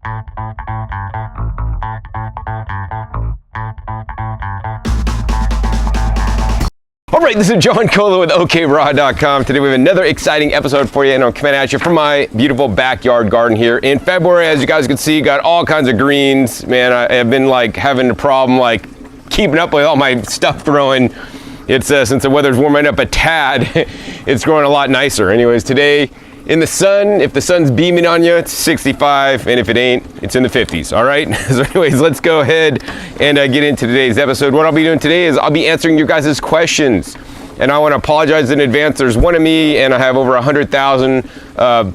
All right, this is John Cola with okraw.com. Today we have another exciting episode for you, and I'm coming at you from my beautiful backyard garden here in February. As you guys can see, got all kinds of greens. Man, I have been like having a problem like keeping up with all my stuff growing. It's since the weather's warming up a tad, it's growing a lot nicer. Anyways, today in the sun, if the sun's beaming on you, it's 65, and if it ain't, it's in the 50s, all right? So anyways, let's go ahead and get into today's episode. What I'll be doing today is I'll be answering your guys' questions, and I want to apologize in advance. There's one of me, and I have over 100,000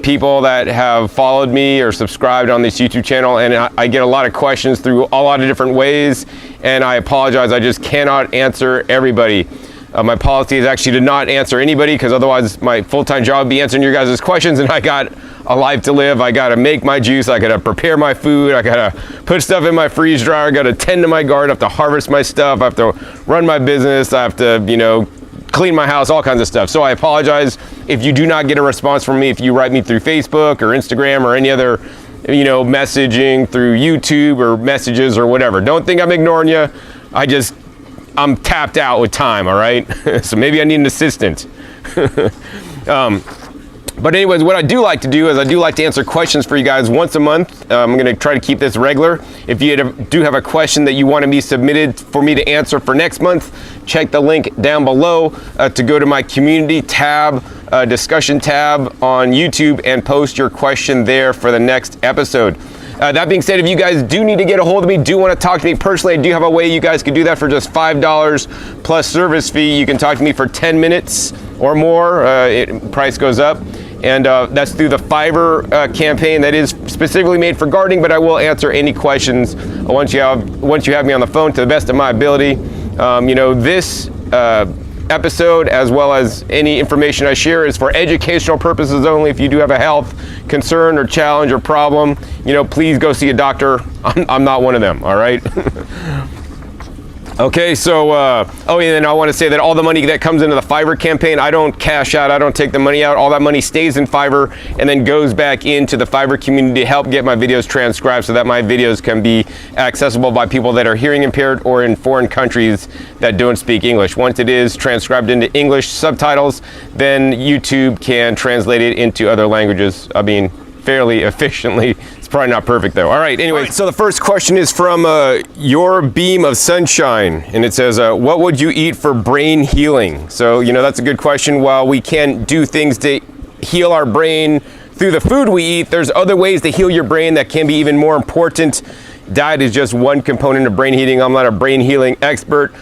people that have followed me or subscribed on this YouTube channel, and I get a lot of questions through a lot of different ways, and I apologize. I just cannot answer everybody. My policy is actually to not answer anybody, because otherwise my full-time job would be answering your guys' questions, and I got a life to live. I gotta make my juice, I gotta prepare my food, I gotta put stuff in my freeze dryer, I gotta tend to my garden, I have to harvest my stuff, I have to run my business, I have to, you know, clean my house, all kinds of stuff. So I apologize if you do not get a response from me, if you write me through Facebook or Instagram or any other, you know, messaging through YouTube or messages or whatever. Don't think I'm ignoring you. I'm tapped out with time, all right? So maybe I need an assistant. But anyways, what I do like to do is I do like to answer questions for you guys once a month. I'm gonna try to keep this regular. If you do have a question that you want to be submitted for me to answer for next month, check the link down below to go to my community tab, discussion tab on YouTube, and post your question there for the next episode. That being said, if you guys do need to get a hold of me, do want to talk to me personally, I do have a way you guys can do that for just $5 plus service fee. You can talk to me for 10 minutes or more. Price goes up. And that's through the Fiverr campaign that is specifically made for gardening, but I will answer any questions once you have me on the phone to the best of my ability. You know, this episode, as well as any information I share, is for educational purposes only. If you do have a health concern or challenge or problem, you know, please go see a doctor. I'm not one of them, all right? Okay, so, oh, and then I want to say that all the money that comes into the Fiverr campaign, I don't cash out, I don't take the money out. All that money stays in Fiverr and then goes back into the Fiverr community to help get my videos transcribed so that my videos can be accessible by people that are hearing impaired or in foreign countries that don't speak English. Once it is transcribed into English subtitles, then YouTube can translate it into other languages. I mean, fairly efficiently. It's probably not perfect though. All right, anyway, so the first question is from Your Beam of Sunshine, and it says, what would you eat for brain healing? So, you know, that's a good question. While we can do things to heal our brain through the food we eat, there's other ways to heal your brain that can be even more important. Diet is just one component of brain healing. I'm not a brain healing expert,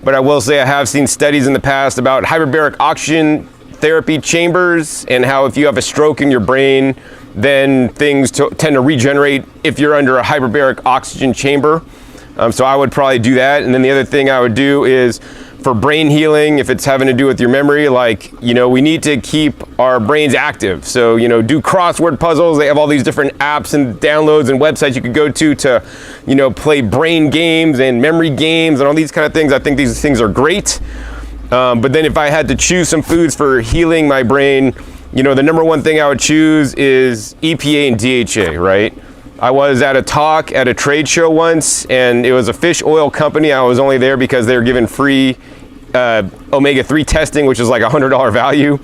but I will say I have seen studies in the past about hyperbaric oxygen therapy chambers and how if you have a stroke in your brain, then things tend to regenerate if you're under a hyperbaric oxygen chamber. So I would probably do that. And then the other thing I would do is for brain healing, if it's having to do with your memory, like, you know, we need to keep our brains active. So, you know, do crossword puzzles. They have all these different apps and downloads and websites you could go to, you know, play brain games and memory games and all these kind of things. I think these things are great. But then if I had to choose some foods for healing my brain, you know, the number one thing I would choose is EPA and DHA, right? I was at a talk at a trade show once, and it was a fish oil company. I was only there because they were giving free omega-3 testing, which is like $100 value.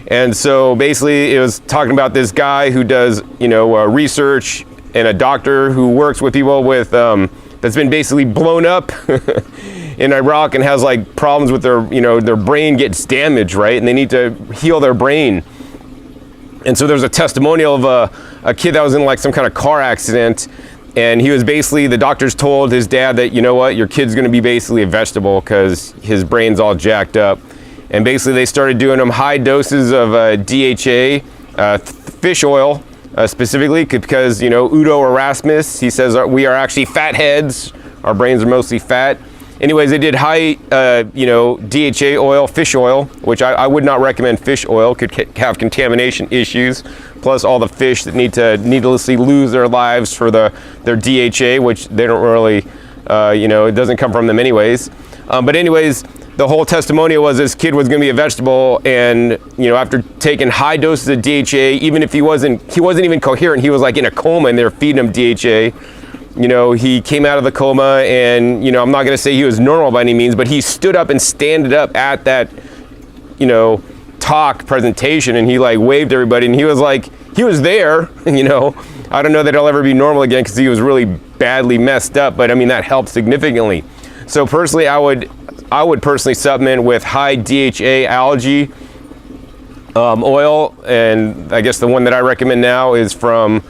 And so basically it was talking about this guy who does, you know, research, and a doctor who works with people with, that's been basically blown up in Iraq and has like problems with their, you know, their brain gets damaged, right? And they need to heal their brain. And so there's a testimonial of a kid that was in like some kind of car accident, and he was basically, the doctors told his dad that, you know what, your kid's gonna be basically a vegetable because his brain's all jacked up. And basically they started doing him high doses of DHA, fish oil specifically, because, you know, Udo Erasmus, he says we are actually fat heads, our brains are mostly fat. Anyways, they did high, you know, DHA oil, fish oil, which I would not recommend fish oil, could have contamination issues, plus all the fish that need to needlessly lose their lives for their DHA, which they don't really, you know, it doesn't come from them anyways. But anyways, the whole testimonial was this kid was going to be a vegetable, and after taking high doses of DHA, even if he wasn't even coherent, he was like in a coma and they were feeding him DHA. He came out of the coma, and I'm not going to say he was normal by any means, but he stood up and standed up at that talk presentation, and he like waved everybody, and he was there. I don't know that he'll ever be normal again because he was really badly messed up, but I mean that helped significantly. So personally, I would personally supplement with high DHA algae oil, and I guess the one that I recommend now is from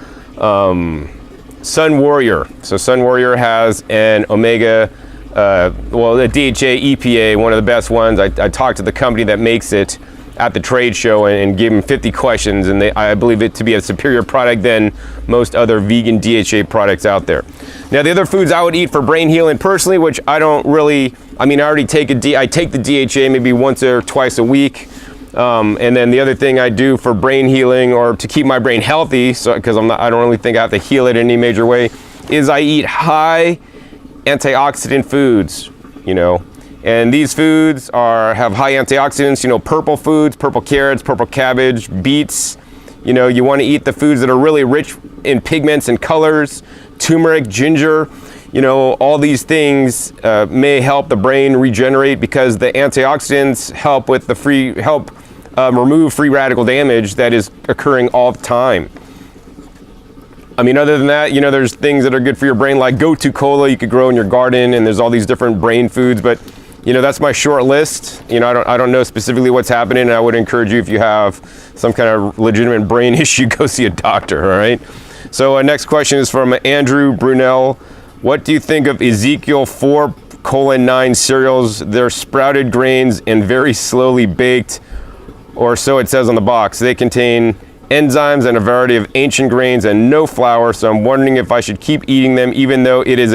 Sun Warrior. So Sun Warrior has an omega, the DHA EPA, one of the best ones. I talked to the company that makes it at the trade show and gave them 50 questions, and I believe it to be a superior product than most other vegan DHA products out there. Now, the other foods I would eat for brain healing personally, which I don't really, I already take I take the DHA maybe once or twice a week. And then the other thing I do for brain healing, or to keep my brain healthy, because I don't really think I have to heal it in any major way, is I eat high antioxidant foods, And these foods have high antioxidants, purple foods, purple carrots, purple cabbage, beets. You want to eat the foods that are really rich in pigments and colors, turmeric, ginger. All these things may help the brain regenerate because the antioxidants help with remove free radical damage that is occurring all the time. Other than that, there's things that are good for your brain, like gotu kola you could grow in your garden, and there's all these different brain foods, but that's my short list. I don't know specifically what's happening, and I would encourage you, if you have some kind of legitimate brain issue, go see a doctor, all right? So next question is from Andrew Brunel. What do you think of Ezekiel 4:9 cereals? They're sprouted grains and very slowly baked, or so it says on the box. They contain enzymes and a variety of ancient grains and no flour, so I'm wondering if I should keep eating them even though it is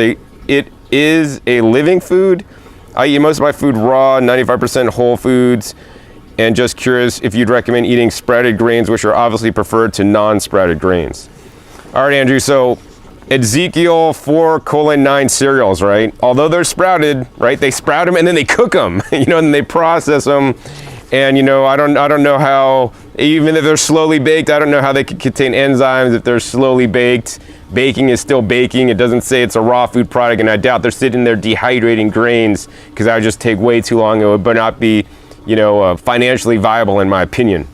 a living food. I eat most of my food raw, 95% whole foods, and just curious if you'd recommend eating sprouted grains, which are obviously preferred to non-sprouted grains. All right, Andrew, so Ezekiel 4:9 cereals, right? Although they're sprouted, right? They sprout them and then they cook them, and they process them. And I don't know how, even if they're slowly baked, I don't know how they could contain enzymes if they're slowly baked. Baking is still baking. It doesn't say it's a raw food product, and I doubt they're sitting there dehydrating grains, because that would just take way too long. It would not be, financially viable in my opinion.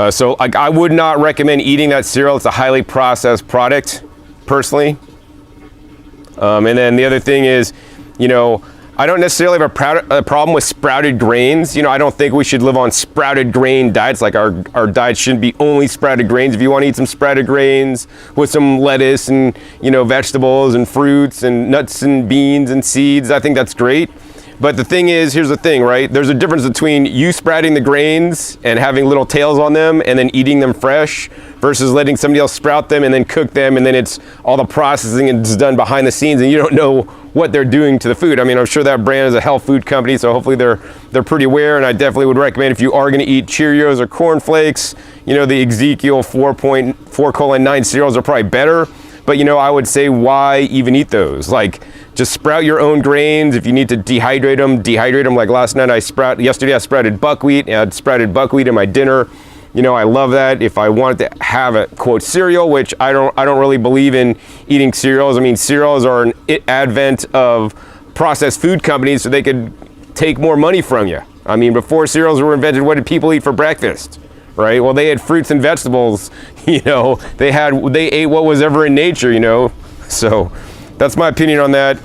So I would not recommend eating that cereal. It's a highly processed product, personally. And then the other thing is, I don't necessarily have a problem with sprouted grains. I don't think we should live on sprouted grain diets. Like our diet shouldn't be only sprouted grains. If you want to eat some sprouted grains with some lettuce and, vegetables and fruits and nuts and beans and seeds, I think that's great. But the thing is, here's the thing, right? There's a difference between you sprouting the grains and having little tails on them and then eating them fresh versus letting somebody else sprout them and then cook them, and then it's all the processing is done behind the scenes and you don't know what they're doing to the food. I'm sure that brand is a health food company, so hopefully they're pretty aware, and I definitely would recommend, if you are going to eat Cheerios or Corn Flakes, the Ezekiel 4:9 cereals are probably better. But I would say, why even eat those? Like, just sprout your own grains. If you need to dehydrate them. Like last night, yesterday I sprouted buckwheat. And I had sprouted buckwheat in my dinner. I love that. If I wanted to have a quote cereal, which I don't really believe in eating cereals. Cereals are an advent of processed food companies so they could take more money from you. Before cereals were invented, what did people eat for breakfast? Right? Well, they had fruits and vegetables, they ate what was ever in nature, So that's my opinion on that.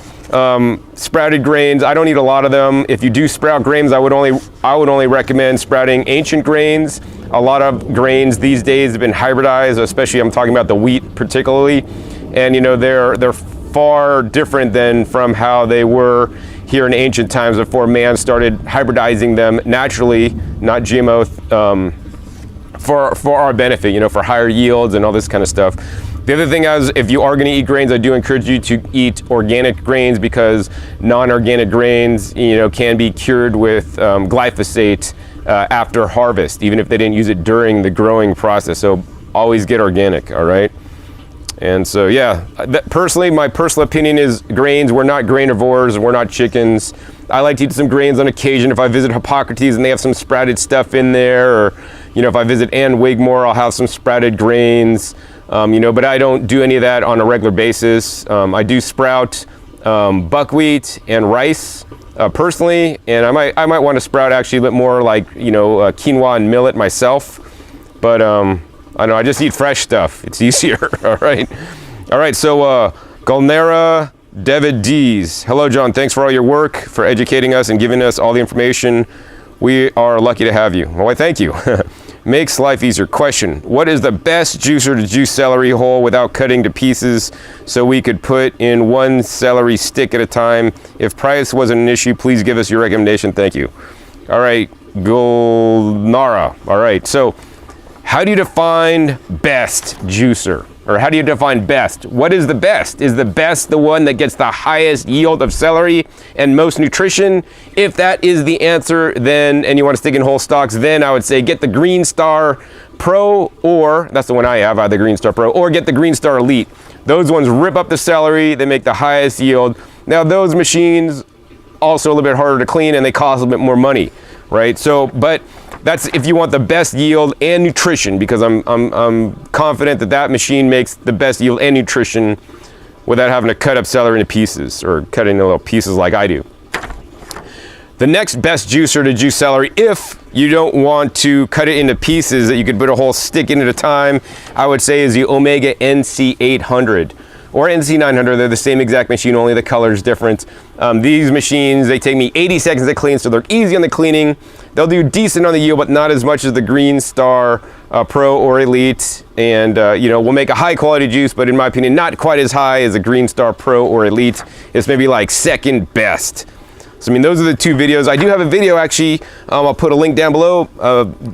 Sprouted grains, I don't eat a lot of them. If you do sprout grains, I would only recommend sprouting ancient grains. A lot of grains these days have been hybridized, especially I'm talking about the wheat particularly. And they're far different than from how they were here in ancient times before man started hybridizing them naturally, not GMO, for our benefit, for higher yields and all this kind of stuff. The other thing is, if you are going to eat grains, I do encourage you to eat organic grains, because non-organic grains, can be cured with glyphosate after harvest, even if they didn't use it during the growing process. So always get organic, all right? And so, yeah, personally, my personal opinion is grains. We're not grainivores. We're not chickens. I like to eat some grains on occasion. If I visit Hippocrates and they have some sprouted stuff in there, or, you know, if I visit Ann Wigmore, I'll have some sprouted grains, you know, but I don't do any of that on a regular basis. I do sprout buckwheat and rice personally, and I might want to sprout actually a bit more like, you know, quinoa and millet myself, but I know I just eat fresh stuff. It's easier. All right. So Gulnera David Dees. Hello, John. Thanks for all your work, for educating us and giving us all the information. We are lucky to have you. Well, I thank you. Makes life easier. Question: what is the best juicer to juice celery whole without cutting to pieces, so we could put in one celery stick at a time? If price wasn't an issue, please give us your recommendation. Thank you. All right, Gulnara. All right. So, how do you define best juicer? Or how do you define best? What is the best? Is the best the one that gets the highest yield of celery and most nutrition? If that is the answer, then, and you want to stick in whole stalks, then I would say get the Green Star Pro, or that's the one I have, the Green Star Pro, or get the Green Star Elite. Those ones rip up the celery, they make the highest yield. Now those machines also a little bit harder to clean and they cost a little bit more money, right? So, but that's if you want the best yield and nutrition, because I'm confident that that machine makes the best yield and nutrition without having to cut up celery into pieces, or cut it into little pieces like I do. The next best juicer to juice celery, if you don't want to cut it into pieces that you could put a whole stick in at a time, I would say is the Omega NC800 or NC900. They're the same exact machine, only the color is different. These machines, they take me 80 seconds to clean, so they're easy on the cleaning. They'll do decent on the yield, but not as much as the Green Star Pro or Elite. And you know, we'll make a high quality juice, but in my opinion, not quite as high as the Green Star Pro or Elite. It's maybe like second best. So I mean, those are the two videos. I do have a video actually, I'll put a link down below,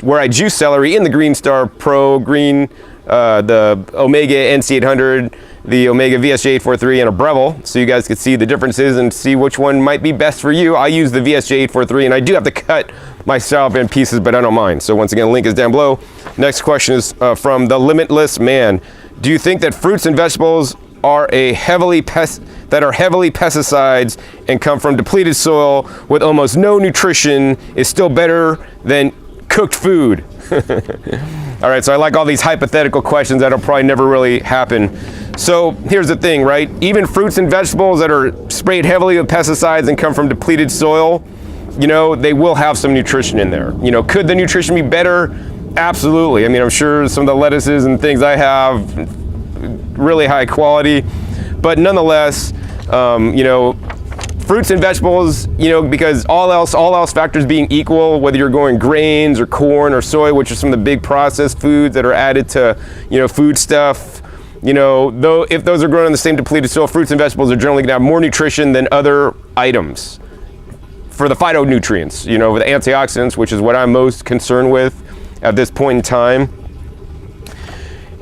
where I juice celery in the Green Star Pro, the Omega NC800, the Omega VSJ843, and a Breville, so you guys could see the differences and see which one might be best for you. I use the VSJ843, and I do have to cut myself in pieces, but I don't mind. So once again, link is down below. Next question is from the Limitless Man. Do you think that fruits and vegetables are heavily pesticides and come from depleted soil with almost no nutrition is still better than cooked food? All right, so I like all these hypothetical questions that'll probably never really happen. So here's the thing, right? Even fruits and vegetables that are sprayed heavily with pesticides and come from depleted soil, you know, they will have some nutrition in there. You know, could the nutrition be better? Absolutely. I mean, I'm sure some of the lettuces and things I have, really high quality, but nonetheless, you know, fruits and vegetables, you know, because all else factors being equal, whether you're going grains or corn or soy, which are some of the big processed foods that are added to, you know, food stuff, you know, though if those are grown in the same depleted soil, fruits and vegetables are generally going to have more nutrition than other items for the phytonutrients, you know, with the antioxidants, which is what I'm most concerned with at this point in time.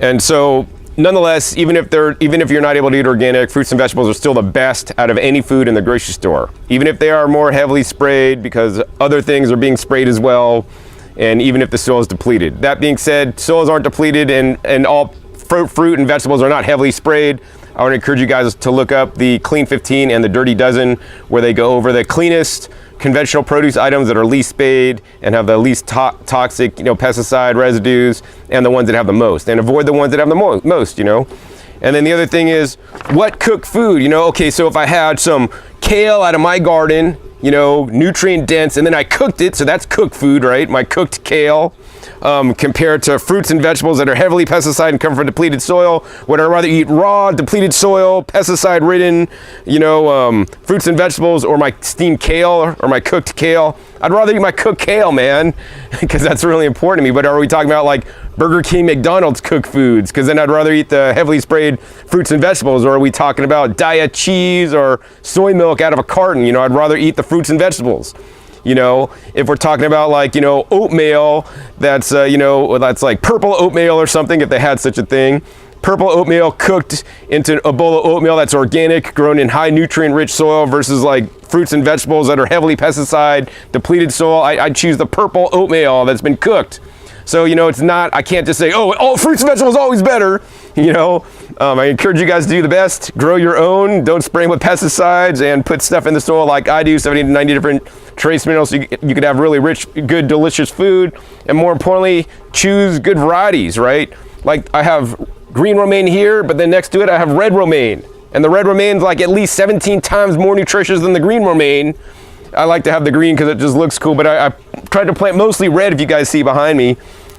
And so nonetheless, even if you're not able to eat organic, fruits and vegetables are still the best out of any food in the grocery store. Even if they are more heavily sprayed, because other things are being sprayed as well, and even if the soil is depleted. That being said, soils aren't depleted, and all fruit and vegetables are not heavily sprayed. I want to encourage you guys to look up the Clean 15 and the Dirty Dozen, where they go over the cleanest conventional produce items that are least sprayed and have the least toxic, you know, pesticide residues, and the ones that have the most, and avoid the ones that have the most, you know. And then the other thing is, what cooked food, you know? Okay, so if I had some kale out of my garden, you know, nutrient dense, and then I cooked it, so that's cooked food, right? My cooked kale. Compared to fruits and vegetables that are heavily pesticide and come from depleted soil, would I rather eat raw, depleted soil, pesticide-ridden, you know, fruits and vegetables, or my steamed kale or my cooked kale? I'd rather eat my cooked kale, man, because that's really important to me. But are we talking about like Burger King, McDonald's cooked foods? Because then I'd rather eat the heavily sprayed fruits and vegetables. Or are we talking about diet cheese or soy milk out of a carton? You know, I'd rather eat the fruits and vegetables. You know, if we're talking about like, you know, oatmeal, that's, you know, that's like purple oatmeal or something, if they had such a thing. Purple oatmeal cooked into a bowl of oatmeal that's organic, grown in high nutrient rich soil, versus like fruits and vegetables that are heavily pesticide, depleted soil. I'd choose the purple oatmeal that's been cooked. So, you know, it's not, I can't just say, oh, all fruits and vegetables always better. You know, I encourage you guys to do the best. Grow your own. Don't spray them with pesticides and put stuff in the soil like I do, 70 to 90 different trace minerals, so you could have really rich, good, delicious food. And more importantly, choose good varieties, right? Like I have green romaine here, but then next to it I have red romaine. And the red romaine's like at least 17 times more nutritious than the green romaine. I like to have the green because it just looks cool, but I tried to plant mostly red, if you guys see behind me.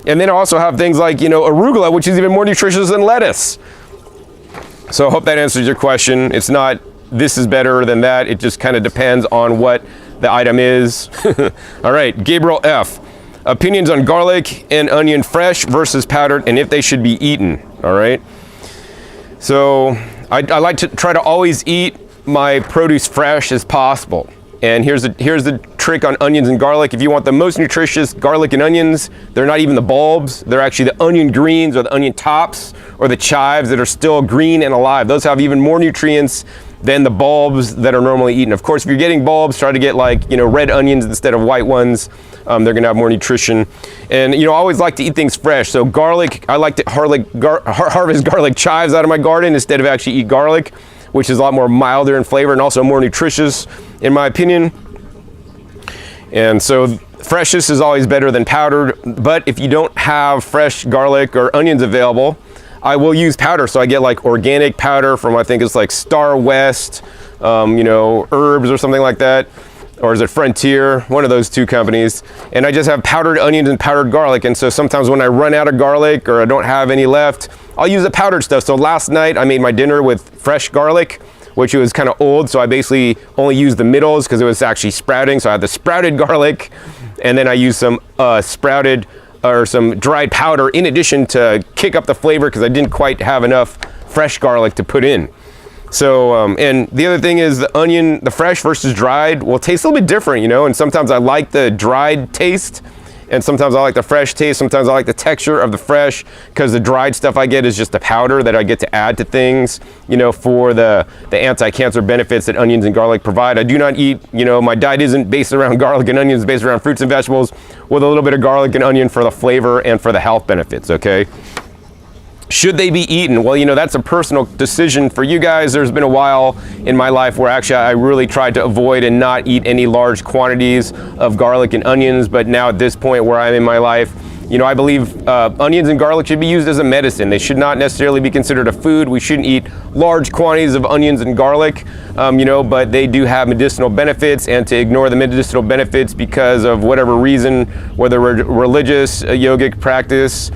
And then I also have things like, arugula, which is even more nutritious than lettuce. So I hope that answers your question. It's not this is better than that. It just kind of depends on what the item is. All right, Gabriel F. Opinions on garlic and onion fresh versus powdered and if they should be eaten. All right. So I like to try to always eat my produce fresh as possible. And here's the trick on onions and garlic. If you want the most nutritious garlic and onions, they're not even the bulbs. They're actually the onion greens or the onion tops or the chives that are still green and alive. Those have even more nutrients than the bulbs that are normally eaten. Of course, if you're getting bulbs, try to get red onions instead of white ones. They're gonna have more nutrition. And I always like to eat things fresh. So garlic, I like to harvest garlic chives out of my garden instead of actually eat garlic, which is a lot more milder in flavor and also more nutritious in my opinion. And so freshness is always better than powdered, but if you don't have fresh garlic or onions available, I will use powder. So I get like organic powder from, I think it's like Star West, Herbs or something like that. Or is it Frontier? One of those two companies. And I just have powdered onions and powdered garlic. And so sometimes when I run out of garlic or I don't have any left, I'll use the powdered stuff. So last night I made my dinner with fresh garlic, which was kind of old. So I basically only used the middles because it was actually sprouting. So I had the sprouted garlic, and then I used some sprouted or some dried powder in addition to kick up the flavor because I didn't quite have enough fresh garlic to put in. So, and the other thing is the onion, the fresh versus dried will taste a little bit different, and sometimes I like the dried taste and sometimes I like the fresh taste. Sometimes I like the texture of the fresh because the dried stuff I get is just the powder that I get to add to things, for the anti-cancer benefits that onions and garlic provide. I do not eat, my diet isn't based around garlic and onions, it's based around fruits and vegetables with a little bit of garlic and onion for the flavor and for the health benefits, okay? Should they be eaten? Well, that's a personal decision for you guys. There's been a while in my life where actually I really tried to avoid and not eat any large quantities of garlic and onions. But now at this point where I'm in my life, I believe onions and garlic should be used as a medicine. They should not necessarily be considered a food. We shouldn't eat large quantities of onions and garlic, but they do have medicinal benefits, and to ignore the medicinal benefits because of whatever reason, whether religious, yogic practice,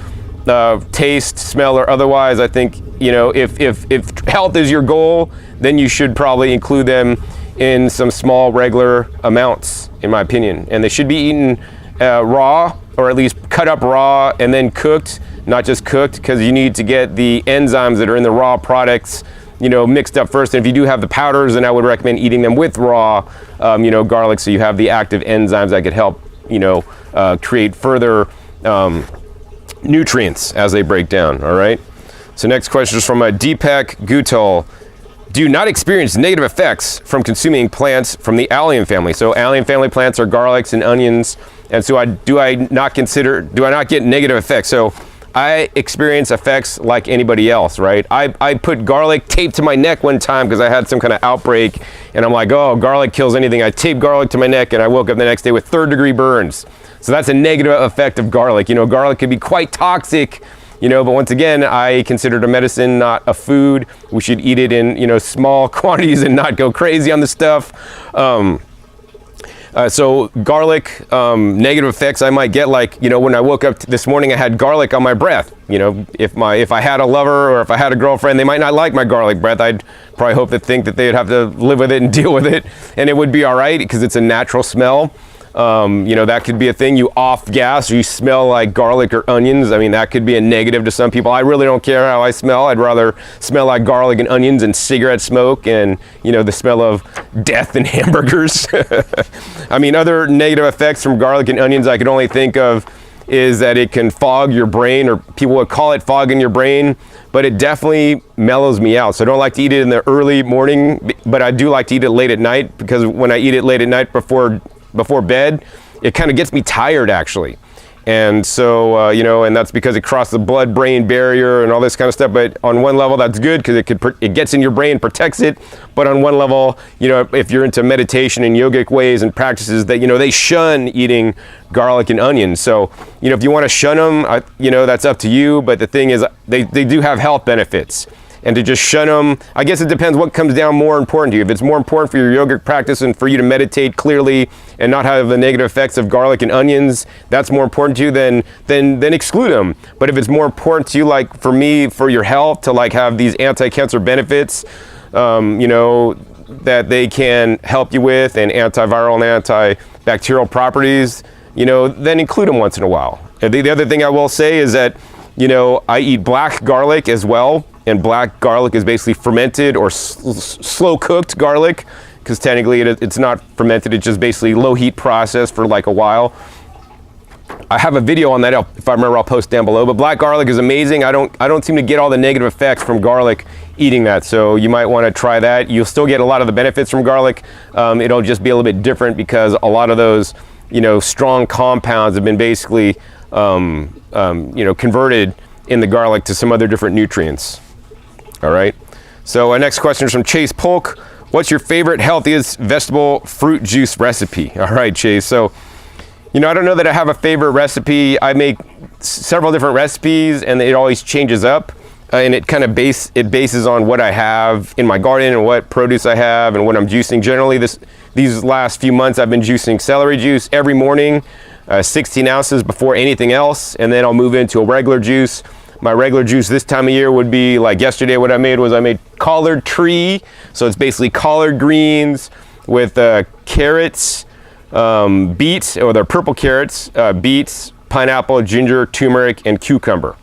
taste, smell, or otherwise, I think, if health is your goal, then you should probably include them in some small regular amounts, in my opinion. And they should be eaten raw, or at least cut up raw and then cooked, not just cooked, because you need to get the enzymes that are in the raw products, mixed up first. And if you do have the powders, then I would recommend eating them with raw, garlic, so you have the active enzymes that could help, create further nutrients as they break down. All right, so next question is from Deepak Gutal. Do not experience negative effects from consuming plants from the allium family. So allium family plants are garlics and onions, and so do I not get negative effects? So I experience effects like anybody else, right? I put garlic taped to my neck one time because I had some kind of outbreak, and I'm like, oh, garlic kills anything. I taped garlic to my neck, and I woke up the next day with third-degree burns. So that's a negative effect of garlic. Garlic can be quite toxic, but once again, I consider it a medicine, not a food. We should eat it in, small quantities and not go crazy on the stuff. So garlic, negative effects I might get, like, when I woke up this morning, I had garlic on my breath. If I had a lover or if I had a girlfriend, they might not like my garlic breath. I'd probably think that they'd have to live with it and deal with it, and it would be all right because it's a natural smell. That could be a thing. You off gas, or you smell like garlic or onions. I mean, that could be a negative to some people. I really don't care how I smell. I'd rather smell like garlic and onions and cigarette smoke and, the smell of death and hamburgers. I mean, other negative effects from garlic and onions I could only think of is that it can fog your brain, or people would call it fogging your brain, but it definitely mellows me out. So I don't like to eat it in the early morning, but I do like to eat it late at night, because when I eat it late at night before bed, it kind of gets me tired, actually. And so, you know, and that's because it crossed the blood-brain barrier and all this kind of stuff. But on one level, that's good because it gets in your brain, protects it. But on one level, you know, if you're into meditation and yogic ways and practices, that, you know, they shun eating garlic and onions. So, you know, if you want to shun them, you know, that's up to you. But the thing is, they do have health benefits. And to just shun them, I guess it depends what comes down more important to you. If it's more important for your yogic practice and for you to meditate clearly and not have the negative effects of garlic and onions, that's more important to you, then exclude them. But if it's more important to you, like for me, for your health, to like have these anti-cancer benefits, you know, that they can help you with, and antiviral and antibacterial properties, you know, then include them once in a while. And the other thing I will say is that, you know, I eat black garlic as well. And black garlic is basically fermented or slow cooked garlic, because technically it's not fermented, it's just basically low heat processed for like a while. I have a video on that, if I remember, I'll post down below. But black garlic is amazing. I don't seem to get all the negative effects from garlic eating that, so you might want to try that. You'll still get a lot of the benefits from garlic. It'll just be a little bit different because a lot of those, you know, strong compounds have been basically, you know, converted in the garlic to some other different nutrients. All right, so our next question is from Chase Polk. What's your favorite healthiest vegetable fruit juice recipe? All right, Chase. So, you know, I don't know that I have a favorite recipe. I make several different recipes and it always changes up. And it kind of bases on what I have in my garden and what produce I have and what I'm juicing. Generally, these last few months I've been juicing celery juice every morning, 16 ounces before anything else. And then I'll move into a regular juice. My regular juice this time of year would be like yesterday. What I made was I made collard tree. So it's basically collard greens with carrots, beets, or they're purple carrots, beets, pineapple, ginger, turmeric, and cucumber.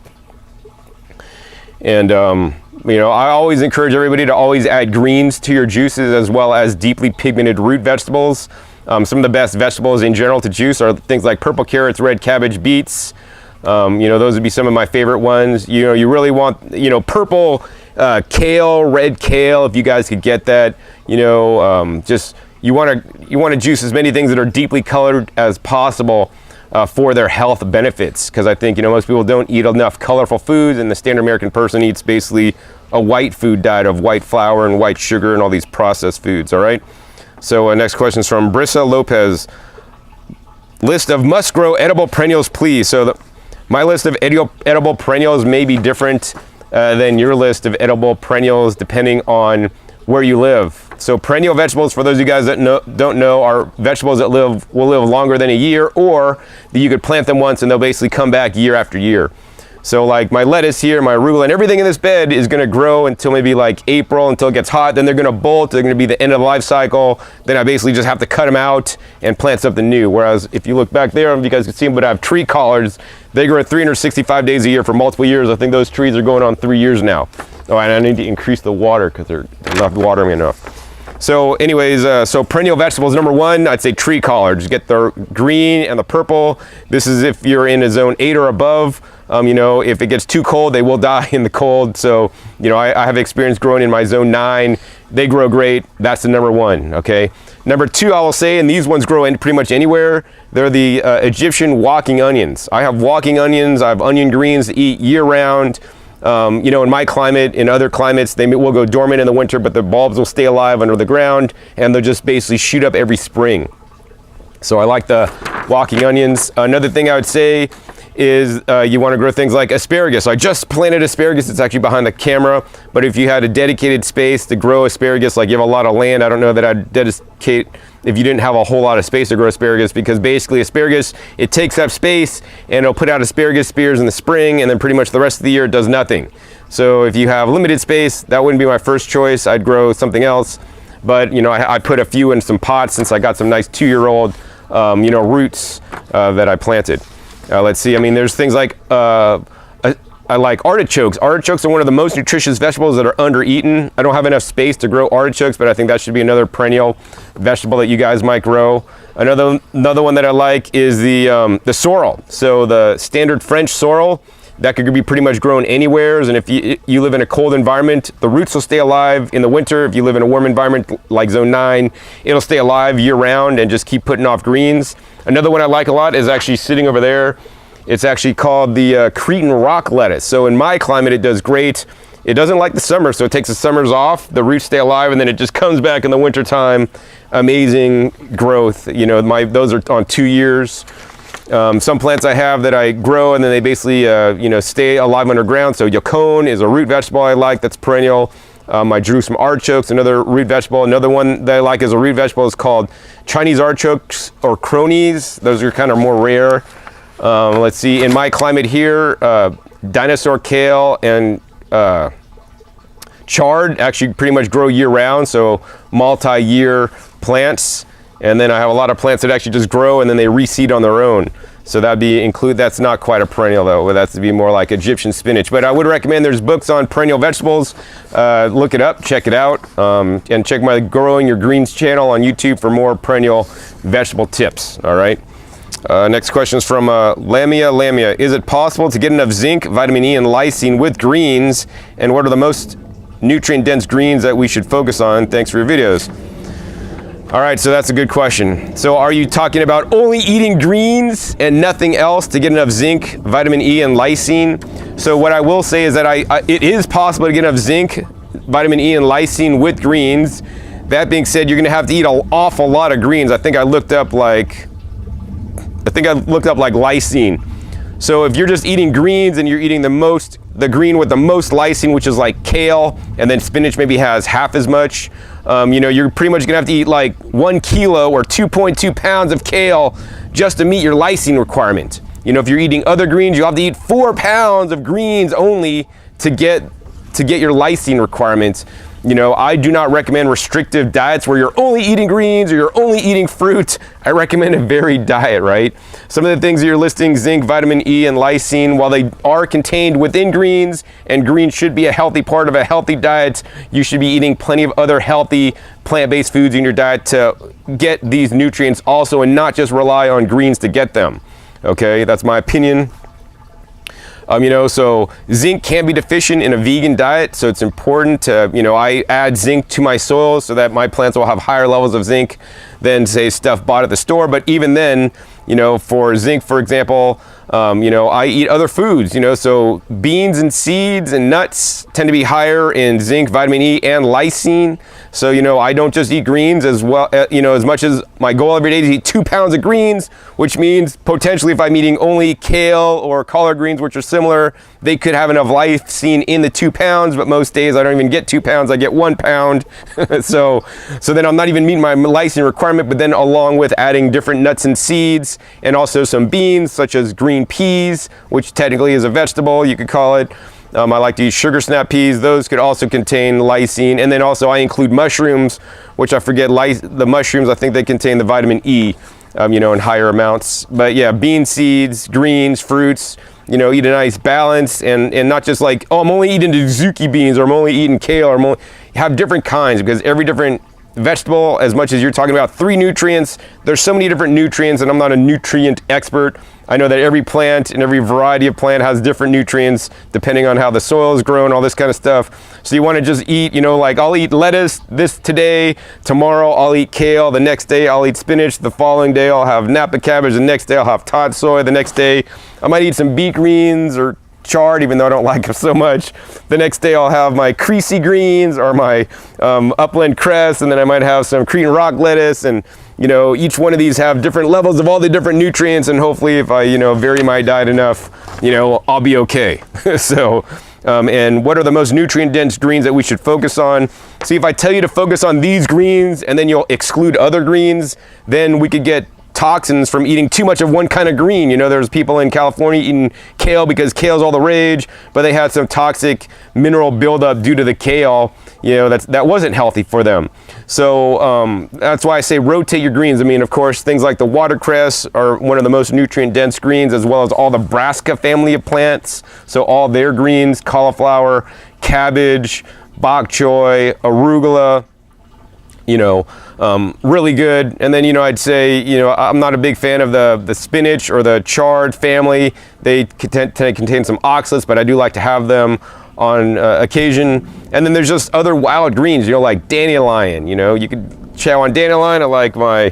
And you know, I always encourage everybody to always add greens to your juices as well as deeply pigmented root vegetables. Some of the best vegetables in general to juice are things like purple carrots, red cabbage, beets. You know, those would be some of my favorite ones. You know, you really want, you know, purple kale, red kale, if you guys could get that. You know, just you want to juice as many things that are deeply colored as possible for their health benefits. Because I think, you know, most people don't eat enough colorful foods, and the standard American person eats basically a white food diet of white flour and white sugar and all these processed foods. All right. So next question is from Brissa Lopez. List of must-grow edible perennials, please. So my list of edible perennials may be different than your list of edible perennials depending on where you live. So perennial vegetables, for those of you guys that don't know, are vegetables that will live longer than a year, or that you could plant them once and they'll basically come back year after year. So like my lettuce here, my arugula, and everything in this bed is going to grow until maybe like April, until it gets hot. Then they're going to bolt. They're going to be the end of the life cycle. Then I basically just have to cut them out and plant something new. Whereas if you look back there, if you guys can see them, but I have tree collards. They grow 365 days a year for multiple years. I think those trees are going on 3 years now. Oh, and I need to increase the water because they're not watering enough. So anyways, so perennial vegetables, number one, I'd say tree collards. Get the green and the purple. This is if you're in a zone 8 or above. You know, if it gets too cold, they will die in the cold. So, you know, I have experience growing in my zone 9. They grow great. That's the number one, okay? Number two, I will say, and these ones grow in pretty much anywhere, they're the Egyptian walking onions. I have walking onions. I have onion greens to eat year round. You know, in my climate, in other climates, they will go dormant in the winter, but the bulbs will stay alive under the ground, and they'll just basically shoot up every spring. So I like the walking onions. Another thing I would say is you want to grow things like asparagus. I just planted asparagus. It's actually behind the camera, but if you had a dedicated space to grow asparagus, like you have a lot of land, I don't know that I'd dedicate if you didn't have a whole lot of space to grow asparagus, because basically asparagus, it takes up space and it'll put out asparagus spears in the spring, and then pretty much the rest of the year it does nothing. So if you have limited space, that wouldn't be my first choice. I'd grow something else. But you know, I put a few in some pots since I got some nice 2-year-old you know, roots that I planted. Let's see, I mean, there's things like I like artichokes. Artichokes are one of the most nutritious vegetables that are under-eaten. I don't have enough space to grow artichokes, but I think that should be another perennial vegetable that you guys might grow. Another one that I like is the sorrel. So the standard French sorrel, that could be pretty much grown anywhere. And if you live in a cold environment, the roots will stay alive in the winter. If you live in a warm environment like zone 9, it'll stay alive year round and just keep putting off greens. Another one I like a lot is actually sitting over there. It's actually called the Cretan rock lettuce. So in my climate, it does great. It doesn't like the summer, so it takes the summers off, the roots stay alive, and then it just comes back in the winter time. Amazing growth. You know, those are on 2 years. Some plants I have that I grow and then they basically, you know, stay alive underground. So yacon is a root vegetable I like that's perennial. I drew some artichokes, another root vegetable. Another one that I like as a root vegetable is called Chinese artichokes or cronies. Those are kind of more rare. Let's see, in my climate here, dinosaur kale and chard actually pretty much grow year round, so multi-year plants. And then I have a lot of plants that actually just grow and then they reseed on their own. So that'd be that's not quite a perennial though, but that's to be more like Egyptian spinach. But I would recommend, there's books on perennial vegetables. Look it up, check it out, and check my Growing Your Greens channel on YouTube for more perennial vegetable tips, all right? Next question is from Lamia. Is it possible to get enough zinc, vitamin E, and lysine with greens? And what are the most nutrient-dense greens that we should focus on? Thanks for your videos. All right, so that's a good question. So are you talking about only eating greens and nothing else to get enough zinc, vitamin E, and lysine? So what I will say is that it is possible to get enough zinc, vitamin E, and lysine with greens. That being said, you're gonna have to eat an awful lot of greens. I think I looked up like lysine. So if you're just eating greens and you're eating the green with the most lysine, which is like kale, and then spinach maybe has half as much, you know, you're pretty much gonna have to eat like 1 kilo or 2.2 pounds of kale just to meet your lysine requirement. You know, if you're eating other greens, you'll have to eat 4 pounds of greens only to get your lysine requirements. You know, I do not recommend restrictive diets where you're only eating greens or you're only eating fruit. I recommend a varied diet, right? Some of the things that you're listing, zinc, vitamin E, and lysine, while they are contained within greens, and greens should be a healthy part of a healthy diet, you should be eating plenty of other healthy plant-based foods in your diet to get these nutrients also, and not just rely on greens to get them. Okay, that's my opinion. You know, so zinc can be deficient in a vegan diet, so it's important to, you know, I add zinc to my soil so that my plants will have higher levels of zinc than, say, stuff bought at the store. But even then, you know, for zinc, for example, you know, I eat other foods, you know, so beans and seeds and nuts tend to be higher in zinc, vitamin E, and lysine. So, you know, I don't just eat greens as well, you know, as much as my goal every day is to eat 2 pounds of greens, which means potentially if I'm eating only kale or collard greens, which are similar, they could have enough lysine in the 2 pounds, but most days I don't even get 2 pounds, I get 1 pound. so then I'm not even meeting my lysine requirement, but then along with adding different nuts and seeds and also some beans such as green peas, which technically is a vegetable, you could call it. I like to use sugar snap peas. Those could also contain lysine. And then also I include mushrooms, which I forget, the mushrooms, I think they contain the vitamin E, you know, in higher amounts. But yeah, bean seeds, greens, fruits, you know, eat a nice balance, and not just like, oh, I'm only eating Zucchini beans, or I'm only eating kale, or have different kinds, because every different vegetable, as much as you're talking about 3 nutrients, there's so many different nutrients, and I'm not a nutrient expert. I know that every plant and every variety of plant has different nutrients depending on how the soil is grown, all this kind of stuff. So you want to just eat, you know, like I'll eat lettuce this today, tomorrow I'll eat kale, the next day I'll eat spinach, the following day I'll have Napa cabbage, the next day I'll have Todd soy, the next day I might eat some beet greens or chard, even though I don't like them so much. The next day I'll have my creasy greens or my upland cress, and then I might have some Cretan rock lettuce, and you know, each one of these have different levels of all the different nutrients, and hopefully if I, you know, vary my diet enough, you know, I'll be okay. So, and what are the most nutrient-dense greens that we should focus on? See, if I tell you to focus on these greens and then you'll exclude other greens, then we could get toxins from eating too much of one kind of green. You know, there's people in California eating kale because kale's all the rage, but they had some toxic mineral buildup due to the kale, you know, that wasn't healthy for them. So that's why I say rotate your greens. I mean, of course, things like the watercress are one of the most nutrient-dense greens, as well as all the brassica family of plants. So all their greens, cauliflower, cabbage, bok choy, arugula, you know, really good. And then, you know, I'd say, you know, I'm not a big fan of the spinach or the chard family. They tend to contain some oxalates, but I do like to have them on occasion. And then there's just other wild greens, you know, like dandelion. You know, you could Chowan dandelion. I like my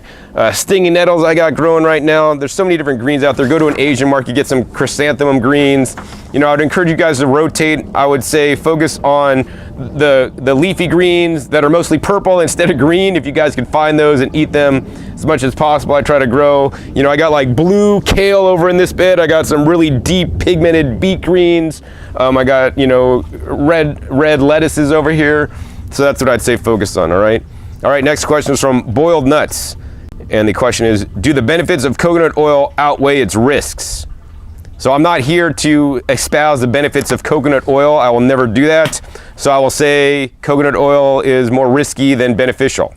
stinging nettles I got growing right now. There's so many different greens out there. Go to an Asian market, get some chrysanthemum greens. You know, I would encourage you guys to rotate. I would say focus on the leafy greens that are mostly purple instead of green. If you guys can find those and eat them as much as possible, I try to grow. You know, I got like blue kale over in this bed. I got some really deep pigmented beet greens. I got, you know, red lettuces over here. So that's what I'd say focus on, all right? All right, next question is from Boiled Nuts. And the question is, do the benefits of coconut oil outweigh its risks? So I'm not here to espouse the benefits of coconut oil. I will never do that. So I will say coconut oil is more risky than beneficial.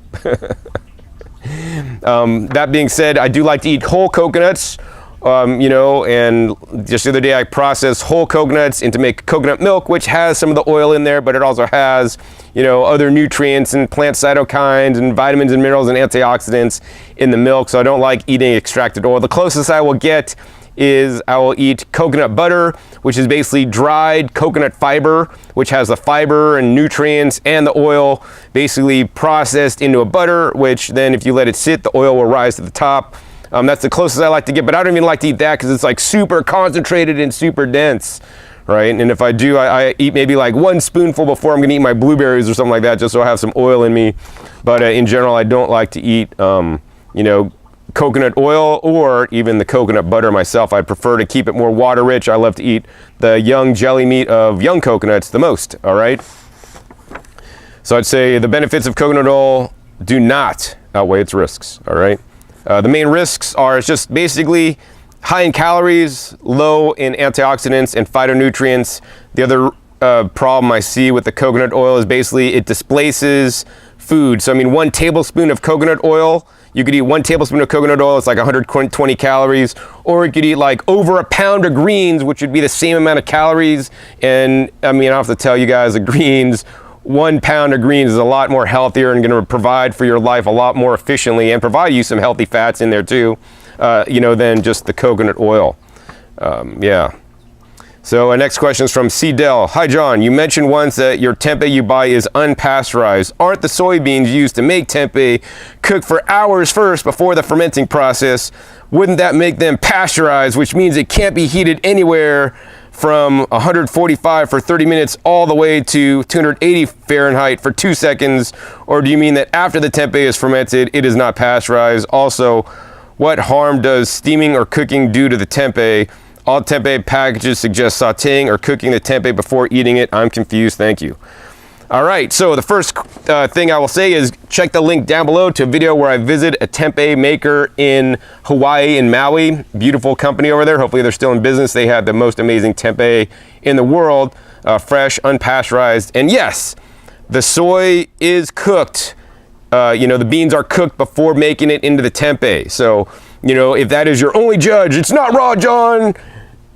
That being said, I do like to eat whole coconuts. You know, and just the other day I processed whole coconuts into make coconut milk, which has some of the oil in there, but it also has, you know, other nutrients and plant cytokines and vitamins and minerals and antioxidants in the milk. So I don't like eating extracted oil. The closest I will get is I will eat coconut butter, which is basically dried coconut fiber, which has the fiber and nutrients and the oil basically processed into a butter, which then if you let it sit, the oil will rise to the top. That's the closest I like to get, but I don't even like to eat that because it's like super concentrated and super dense, right? And if I do, I eat maybe like one spoonful before I'm gonna eat my blueberries or something like that, just so I have some oil in me. But in general, I don't like to eat, you know, coconut oil or even the coconut butter myself. I prefer to keep it more water rich. I love to eat the young jelly meat of young coconuts the most, all right? So I'd say the benefits of coconut oil do not outweigh its risks, all right? The main risks are it's just basically high in calories, low in antioxidants and phytonutrients. The other problem I see with the coconut oil is basically it displaces food. So I mean, 1 tablespoon of coconut oil, you could eat 1 tablespoon of coconut oil, it's like 120 calories, or you could eat like over a pound of greens, which would be the same amount of calories. And I mean, I have to tell you guys, the greens, 1 pound of greens is a lot more healthier and going to provide for your life a lot more efficiently and provide you some healthy fats in there too, you know, than just the coconut oil. Yeah. So next question is from C. Dell. Hi, John. You mentioned once that your tempeh you buy is unpasteurized. Aren't the soybeans used to make tempeh cooked for hours first before the fermenting process? Wouldn't that make them pasteurized, which means it can't be heated anywhere from 145 for 30 minutes all the way to 280 Fahrenheit for 2 seconds? Or do you mean that after the tempeh is fermented, it is not pasteurized? Also, what harm does steaming or cooking do to the tempeh? All tempeh packages suggest sauteing or cooking the tempeh before eating it. I'm confused. Thank you. All right, so the first thing I will say is check the link down below to a video where I visit a tempeh maker in Hawaii, in Maui. Beautiful company over there. Hopefully they're still in business. They had the most amazing tempeh in the world, fresh, unpasteurized. And yes, the soy is cooked. You know, the beans are cooked before making it into the tempeh. So, you know, if that is your only judge, it's not raw, John,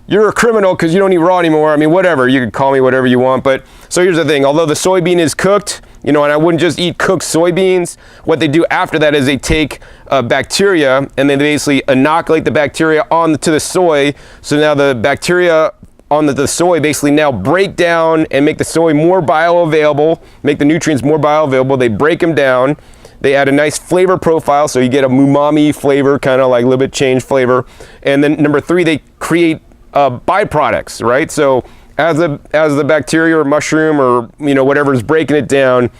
you're a criminal because you don't eat raw anymore. I mean, whatever, you can call me whatever you want. But so here's the thing, although the soybean is cooked, you know, and I wouldn't just eat cooked soybeans, what they do after that is they take bacteria and then they basically inoculate the bacteria onto the soy. So now the bacteria on the soy basically now break down and make the soy more bioavailable, make the nutrients more bioavailable. They break them down. They add a nice flavor profile, so you get a umami flavor, kind of like a little bit changed flavor. And then number 3, they create byproducts, right? So as the bacteria or mushroom or, you know, whatever is breaking it down,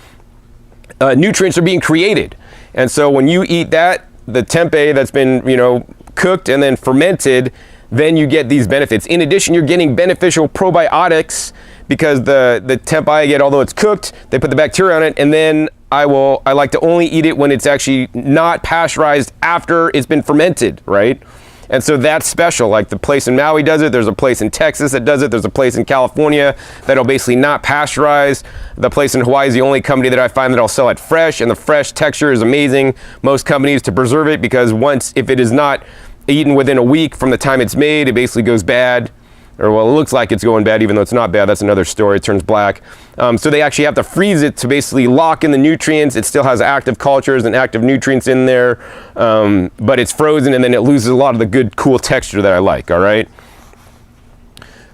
nutrients are being created. And so when you eat that, the tempeh that's been, you know, cooked and then fermented, then you get these benefits. In addition, you're getting beneficial probiotics because the tempeh I get, although it's cooked, they put the bacteria on it, and then I like to only eat it when it's actually not pasteurized after it's been fermented, right? And so that's special. Like the place in Maui does it, there's a place in Texas that does it, there's a place in California that'll basically not pasteurize. The place in Hawaii is the only company that I find that'll sell it fresh, and the fresh texture is amazing. Most companies to preserve it, because if it is not eaten within a week from the time it's made, it basically goes bad. Or well, it looks like it's going bad, even though it's not bad. That's another story. It turns black. So they actually have to freeze it to basically lock in the nutrients. It still has active cultures and active nutrients in there, but it's frozen, and then it loses a lot of the good, cool texture that I like, all right?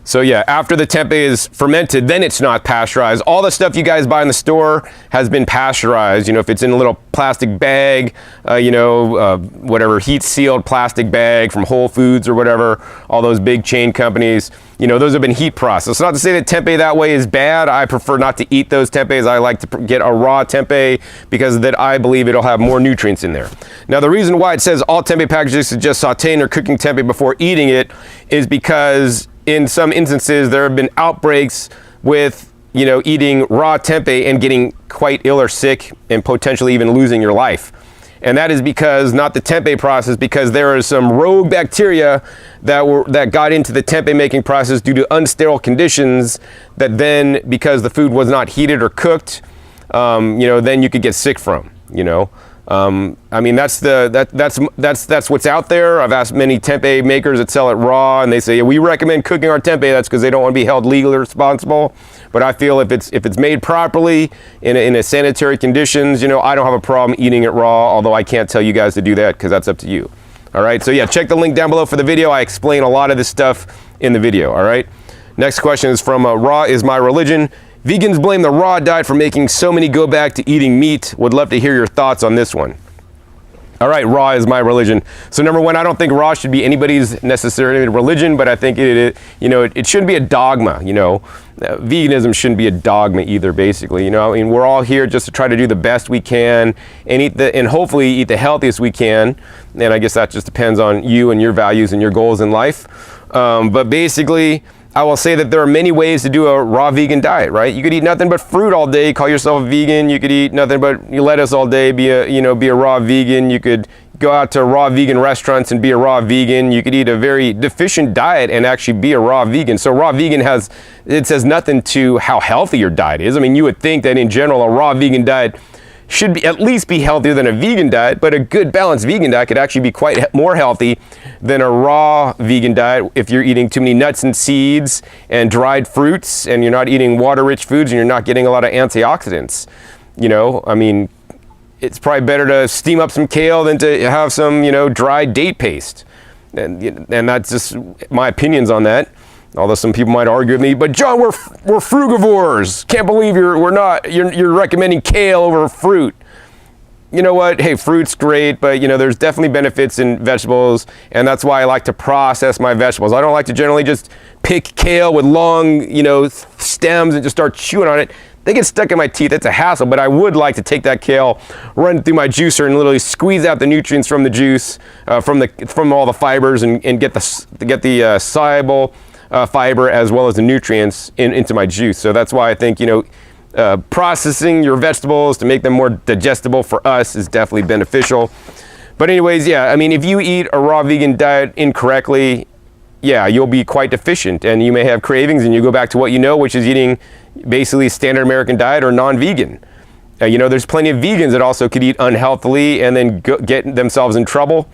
So yeah, after the tempeh is fermented, then it's not pasteurized. All the stuff you guys buy in the store has been pasteurized. You know, if it's in a little plastic bag, whatever heat sealed plastic bag from Whole Foods or whatever, all those big chain companies, you know, those have been heat processed. Not to say that tempeh that way is bad. I prefer not to eat those tempehs. I like to get a raw tempeh because that I believe it'll have more nutrients in there. Now, the reason why it says all tempeh packages suggest sauteing or cooking tempeh before eating it is because in some instances there have been outbreaks with, you know, eating raw tempeh and getting quite ill or sick and potentially even losing your life. And that is because, not the tempeh process, because there are some rogue bacteria that got into the tempeh making process due to unsterile conditions that then, because the food was not heated or cooked, you know, then you could get sick from, you know. I mean, that's what's out there. I've asked many tempeh makers that sell it raw, and they say, yeah, we recommend cooking our tempeh. That's because they don't want to be held legally responsible. But I feel if it's made properly in a sanitary conditions, you know, I don't have a problem eating it raw, although I can't tell you guys to do that because that's up to you. All right, so yeah, check the link down below for the video. I explain a lot of this stuff in the video, all right? Next question is from Raw is My Religion. Vegans blame the raw diet for making so many go back to eating meat. Would love to hear your thoughts on this one. All right, raw is my religion. So number one, I don't think raw should be anybody's necessarily religion, but I think it shouldn't be a dogma, you know. Veganism shouldn't be a dogma either, basically, you know. I mean, we're all here just to try to do the best we can and hopefully eat the healthiest we can. And I guess that just depends on you and your values and your goals in life. But basically, I will say that there are many ways to do a raw vegan diet, right? You could eat nothing but fruit all day, call yourself a vegan. You could eat nothing but lettuce all day, be a raw vegan. You could go out to raw vegan restaurants and be a raw vegan. You could eat a very deficient diet and actually be a raw vegan. So raw vegan says nothing to how healthy your diet is. I mean, you would think that in general, a raw vegan diet should at least be healthier than a vegan diet, but a good balanced vegan diet could actually be quite more healthy than a raw vegan diet if you're eating too many nuts and seeds and dried fruits and you're not eating water-rich foods and you're not getting a lot of antioxidants. You know, I mean, it's probably better to steam up some kale than to have some, you know, dried date paste. And that's just my opinions on that. Although some people might argue with me, but John, we're frugivores. Can't believe you're recommending kale over fruit. You know what? Hey, fruit's great, but you know there's definitely benefits in vegetables, and that's why I like to process my vegetables. I don't like to generally just pick kale with long, you know, stems and just start chewing on it. They get stuck in my teeth. It's a hassle, but I would like to take that kale, run it through my juicer, and literally squeeze out the nutrients from the juice, from all the fibers, and get the soluble fiber as well as the nutrients into my juice. So that's why I think, you know, processing your vegetables to make them more digestible for us is definitely beneficial. But anyways, yeah, I mean, if you eat a raw vegan diet incorrectly, yeah, you'll be quite deficient and you may have cravings and you go back to what you know, which is eating basically standard American diet or non-vegan. You know, there's plenty of vegans that also could eat unhealthily and then get themselves in trouble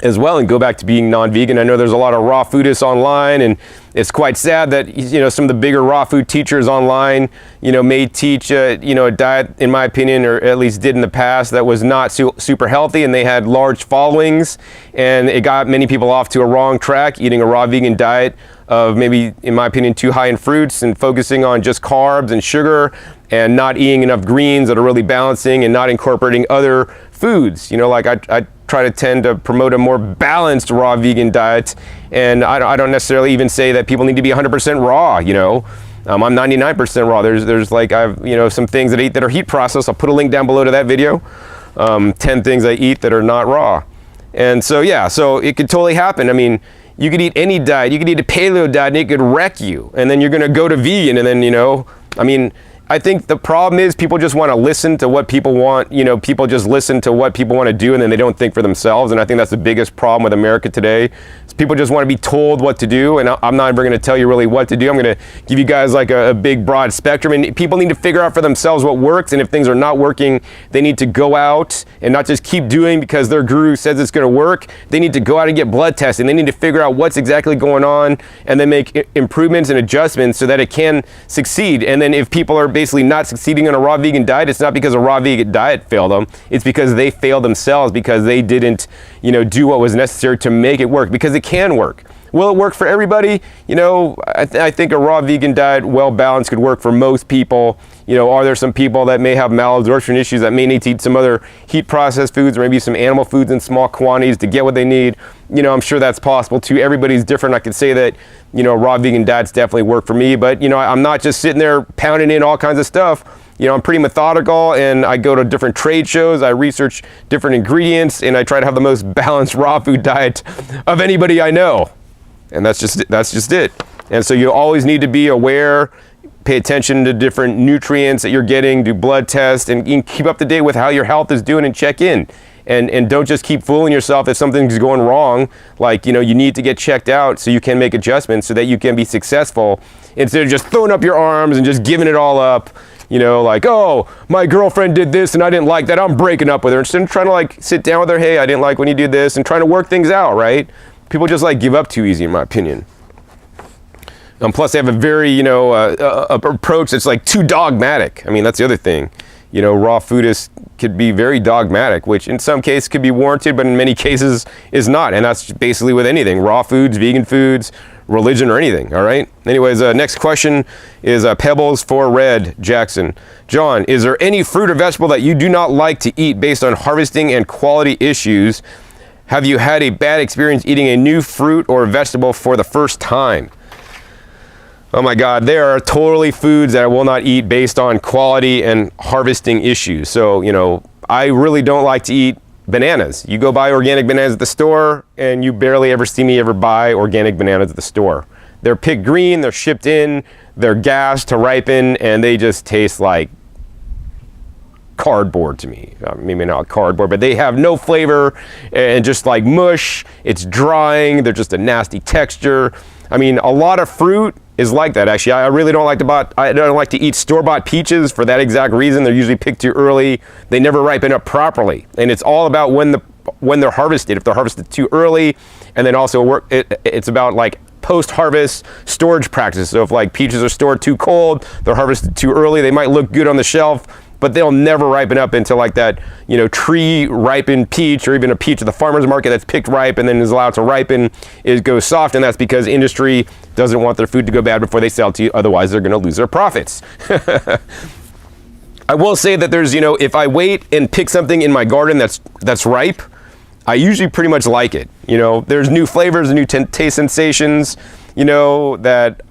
as well and go back to being non-vegan. I know there's a lot of raw foodists online, and it's quite sad that, you know, some of the bigger raw food teachers online, you know, may teach you know, a diet, in my opinion, or at least did in the past, that was not super healthy, and they had large followings, and it got many people off to a wrong track, eating a raw vegan diet of maybe, in my opinion, too high in fruits and focusing on just carbs and sugar and not eating enough greens that are really balancing and not incorporating other foods. You know, like I try to tend to promote a more balanced raw vegan diet, and I don't necessarily even say that people need to be 100% raw, you know. I'm 99% raw. There's like, I've, you know, some things that I eat that are heat processed. I'll put a link down below to that video. 10 things I eat that are not raw. And so, yeah, so it could totally happen. I mean, you could eat any diet. You could eat a paleo diet and it could wreck you. And then you're going to go to vegan and then, you know, I mean, I think the problem is people just want to listen to what people want. You know, people just listen to what people want to do and then they don't think for themselves. And I think that's the biggest problem with America today. Is people just want to be told what to do. And I'm not ever going to tell you really what to do. I'm going to give you guys like a big broad spectrum. And people need to figure out for themselves what works. And if things are not working, they need to go out and not just keep doing because their guru says it's going to work. They need to go out and get blood tests. And they need to figure out what's exactly going on and then make improvements and adjustments so that it can succeed. And then if people are basically not succeeding on a raw vegan diet, it's not because a raw vegan diet failed them. It's because they failed themselves because they didn't, you know, do what was necessary to make it work, because it can work. Will it work for everybody? You know, I think a raw vegan diet, well balanced, could work for most people. You know, are there some people that may have malabsorption issues that may need to eat some other heat processed foods or maybe some animal foods in small quantities to get what they need? You know, I'm sure that's possible too. Everybody's different. I could say that, you know, raw vegan diets definitely work for me, but you know, I'm not just sitting there pounding in all kinds of stuff. You know, I'm pretty methodical, and I go to different trade shows, I research different ingredients, and I try to have the most balanced raw food diet of anybody I know. And that's just it. And so you always need to be aware, pay attention to different nutrients that you're getting, do blood tests, and keep up to date with how your health is doing and check in. And don't just keep fooling yourself if something's going wrong. Like, you know, you need to get checked out so you can make adjustments so that you can be successful, instead of just throwing up your arms and just giving it all up. You know, like, oh, my girlfriend did this and I didn't like that, I'm breaking up with her. Instead of trying to like sit down with her, hey, I didn't like when you did this, and trying to work things out, right? People just like give up too easy, in my opinion. Plus they have a very, you know, approach that's like too dogmatic. I mean, that's the other thing. You know, raw foodists could be very dogmatic, which in some cases could be warranted, but in many cases is not. And that's basically with anything, raw foods, vegan foods, religion, or anything. All right. Anyways, next question is Pebbles for Red Jackson. John, is there any fruit or vegetable that you do not like to eat based on harvesting and quality issues? Have you had a bad experience eating a new fruit or vegetable for the first time? Oh my God, there are totally foods that I will not eat based on quality and harvesting issues. So, you know, I really don't like to eat bananas. You go buy organic bananas at the store and you barely ever see me ever buy organic bananas at the store. They're picked green, they're shipped in, they're gassed to ripen, and they just taste like cardboard to me. Maybe not cardboard, but they have no flavor and just like mush. It's drying, they're just a nasty texture. I mean, a lot of fruit is like that. Actually, I really don't like to eat store-bought peaches for that exact reason. They're usually picked too early. They never ripen up properly, and it's all about when they're harvested. If they're harvested too early, and then also it's about like post-harvest storage practices. So if like peaches are stored too cold, they're harvested too early, they might look good on the shelf, but they'll never ripen up until like that, you know, tree ripened peach, or even a peach at the farmer's market that's picked ripe and then is allowed to ripen, it goes soft, and that's because industry doesn't want their food to go bad before they sell it to you, otherwise they're going to lose their profits. I will say that there's, you know, if I wait and pick something in my garden that's ripe, I usually pretty much like it. You know, there's new flavors, new taste sensations, you know, that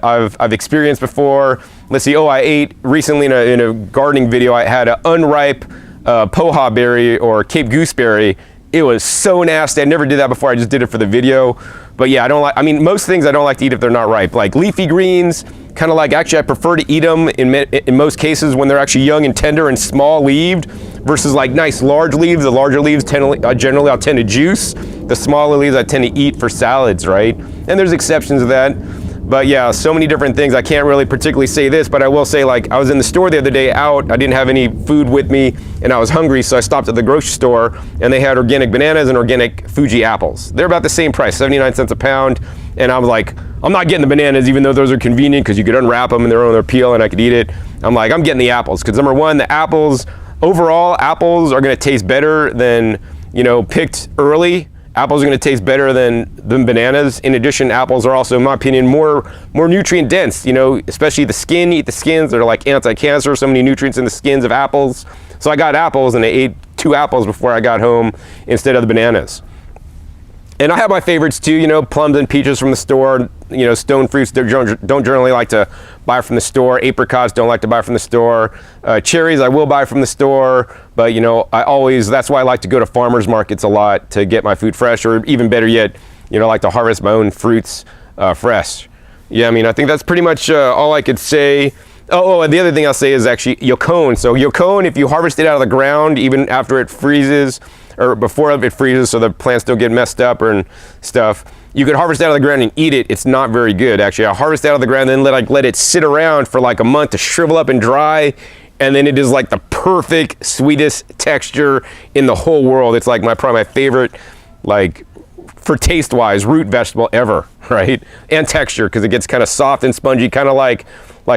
I've experienced before. Let's see, I ate recently in a gardening video, I had an unripe poha berry or Cape gooseberry. It was so nasty. I never did that before, I just did it for the video. But yeah, I mean, most things I don't like to eat if they're not ripe. Like leafy greens, kind of like, actually I prefer to eat them in most cases when they're actually young and tender and small leaved, versus like nice large leaves. The larger leaves generally I'll tend to juice. The smaller leaves I tend to eat for salads, right? And there's exceptions to that. But yeah, so many different things. I can't really particularly say this, but I will say, like, I was in the store the other day out, I didn't have any food with me, and I was hungry, so I stopped at the grocery store, and they had organic bananas and organic Fuji apples. They're about the same price, 79 cents a pound, and I was like, I'm not getting the bananas, even though those are convenient, because you could unwrap them and they're on their peel, and I could eat it. I'm like, I'm getting the apples, because number one, the apples, overall, apples are gonna taste better than, you know, picked early. Apples are going to taste better than bananas. In addition, apples are also, in my opinion, more nutrient dense. You know, especially the skin. Eat the skins. They're like anti-cancer. So many nutrients in the skins of apples. So I got apples, and I ate 2 apples before I got home instead of the bananas. And I have my favorites too. You know, plums and peaches from the store. You know, stone fruits don't generally like to buy from the store. Apricots don't like to buy from the store. Cherries I will buy from the store, but you know, that's why I like to go to farmers markets a lot to get my food fresh, or even better yet, you know, I like to harvest my own fruits fresh. Yeah, I mean, I think that's pretty much all I could say. And the other thing I'll say is actually yocone. So yocone, if you harvest it out of the ground, even after it freezes, or before it freezes, so the plants don't get messed up and stuff, you could harvest out of the ground and eat it. It's not very good, actually. I harvest out of the ground and then let it sit around for like a month to shrivel up and dry, and then it is like the perfect, sweetest texture in the whole world. It's like probably my favorite, like, for taste-wise, root vegetable ever, right? And texture, because it gets kind of soft and spongy, kind of like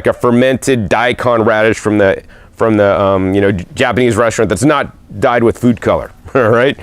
a fermented daikon radish from the you know, Japanese restaurant that's not dyed with food color. All right,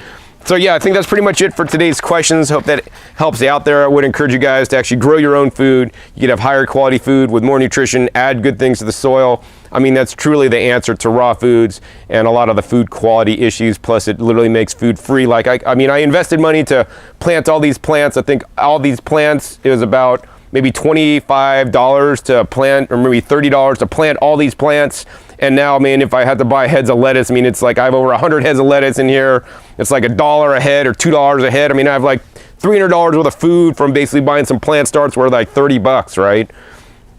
So yeah, I think that's pretty much it for today's questions. Hope that helps you out there. I would encourage you guys to actually grow your own food. You can have higher quality food with more nutrition, add good things to the soil. I mean, that's truly the answer to raw foods and a lot of the food quality issues. Plus, it literally makes food free. Like, I mean, I invested money to plant all these plants. I think all these plants, it was about maybe $25 to plant, or maybe $30 to plant all these plants. And now, I mean, if I had to buy heads of lettuce, I mean, it's like I have over 100 heads of lettuce in here. It's like $1 a head or $2 a head. I mean, I have like $300 worth of food from basically buying some plant starts worth like 30 bucks, right?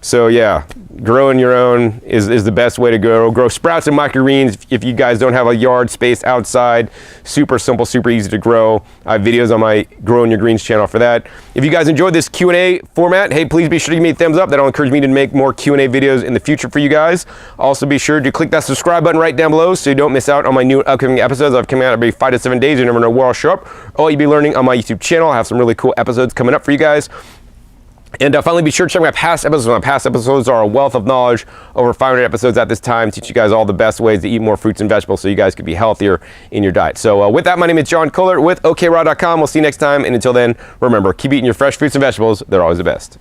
So yeah, growing your own is the best way to go. Grow sprouts and microgreens if you guys don't have a yard space outside. Super simple, super easy to grow. I have videos on my Growing Your Greens channel for that. If you guys enjoyed this Q&A format, hey, please be sure to give me a thumbs up. That'll encourage me to make more Q&A videos in the future for you guys. Also be sure to click that subscribe button right down below so you don't miss out on my new upcoming episodes. I've come out every 5 to 7 days. You never know where I'll show up or what you'll be learning on my YouTube channel. I have some really cool episodes coming up for you guys. And finally, be sure to check my past episodes. My past episodes are a wealth of knowledge. Over 500 episodes at this time. Teach you guys all the best ways to eat more fruits and vegetables so you guys can be healthier in your diet. So with that, my name is John Kohler with okraw.com. We'll see you next time. And until then, remember, keep eating your fresh fruits and vegetables. They're always the best.